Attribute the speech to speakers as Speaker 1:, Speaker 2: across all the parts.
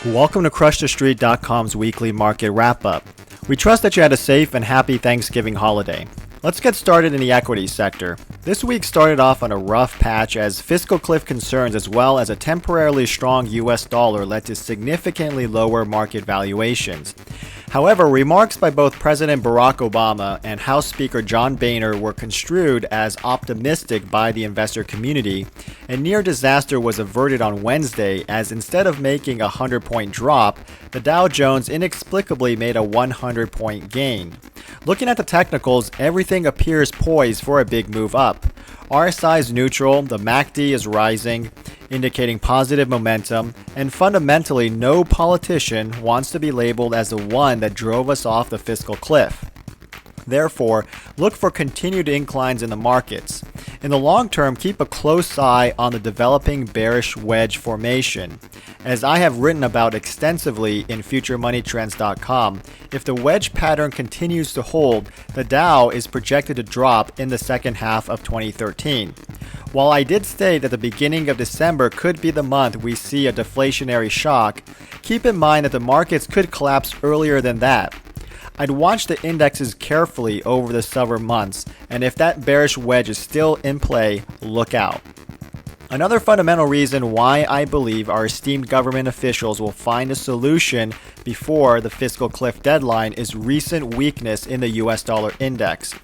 Speaker 1: Welcome to CrushTheStreet.com's weekly market wrap-up. We trust that you had a safe and happy Thanksgiving holiday. Let's get started in the equity sector. This week started off on a rough patch as fiscal cliff concerns as well as a temporarily strong US dollar led to significantly lower market valuations. However, remarks by both President Barack Obama and House Speaker John Boehner were construed as optimistic by the investor community, and near disaster was averted on Wednesday as instead of making a 100-point drop, the Dow Jones inexplicably made a 100-point gain. Looking at the technicals, everything appears poised for a big move up. RSI is neutral, the MACD is rising, indicating positive momentum, and fundamentally no politician wants to be labeled as the one that drove us off the fiscal cliff. Therefore, look for continued inclines in the markets. In the long term, keep a close eye on the developing bearish wedge formation. As I have written about extensively in futuremoneytrends.com, if the wedge pattern continues to hold, the Dow is projected to drop in the second half of 2013. While I did state that the beginning of December could be the month we see a deflationary shock, keep in mind that the markets could collapse earlier than that. I'd watch the indexes carefully over the summer months, and if that bearish wedge is still in play, look out. Another fundamental reason why I believe our esteemed government officials will find a solution before the fiscal cliff deadline is recent weakness in the US dollar index.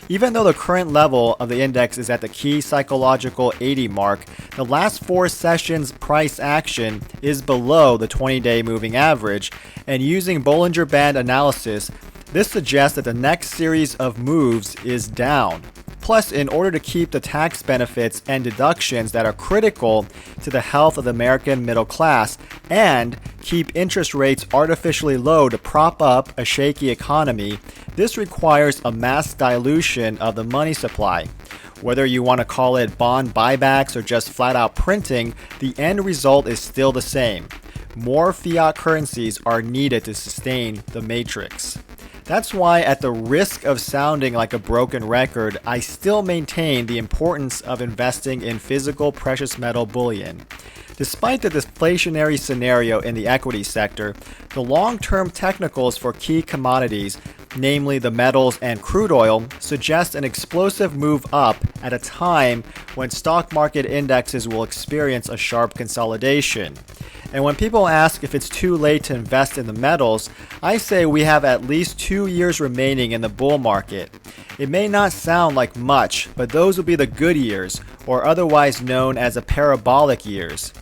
Speaker 1: Even though the current level of the index is at the key psychological 80 mark, the last 4 sessions price action is below the 20-day moving average, and using Bollinger Band analysis, this suggests that the next series of moves is down. Plus, in order to keep the tax benefits and deductions that are critical to the health of the American middle class and keep interest rates artificially low to prop up a shaky economy, this requires a mass dilution of the money supply. Whether you want to call it bond buybacks or just flat out printing, the end result is still the same. More fiat currencies are needed to sustain the matrix. That's why, at the risk of sounding like a broken record, I still maintain the importance of investing in physical precious metal bullion. Despite the deflationary scenario in the equity sector, the long-term technicals for key commodities, namely the metals and crude oil, suggest an explosive move up at a time when stock market indexes will experience a sharp consolidation. And when people ask if it's too late to invest in the metals, I say we have at least 2 years remaining in the bull market. It may not sound like much, but those will be the good years, or otherwise known as the parabolic years.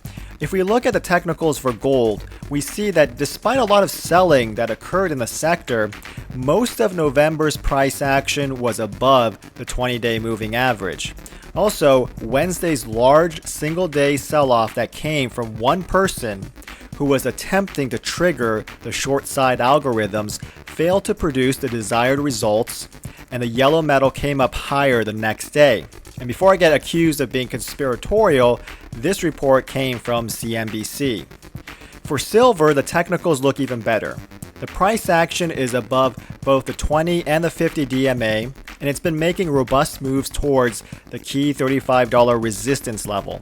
Speaker 1: If we look at the technicals for gold, we see that despite a lot of selling that occurred in the sector, most of November's price action was above the 20-day moving average. Also, Wednesday's large single-day sell-off that came from one person who was attempting to trigger the short side algorithms failed to produce the desired results, and the yellow metal came up higher the next day. And before I get accused of being conspiratorial, this report came from CNBC. For silver, the technicals look even better. The price action is above both the 20 and the 50 DMA, and it's been making robust moves towards the key $35 resistance level.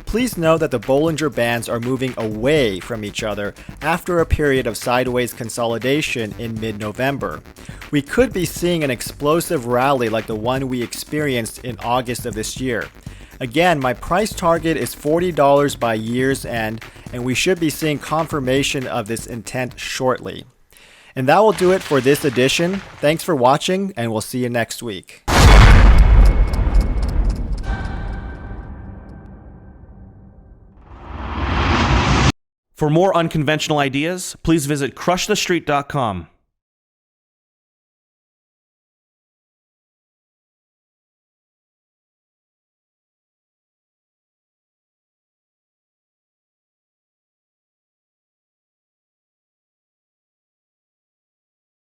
Speaker 1: Please note that the Bollinger Bands are moving away from each other after a period of sideways consolidation in mid-November. We could be seeing an explosive rally like the one we experienced in August of this year. Again, my price target is $40 by year's end, and we should be seeing confirmation of this intent shortly. And that will do it for this edition. Thanks for watching, and we'll see you next week.
Speaker 2: For more unconventional ideas, please visit CrushTheStreet.com.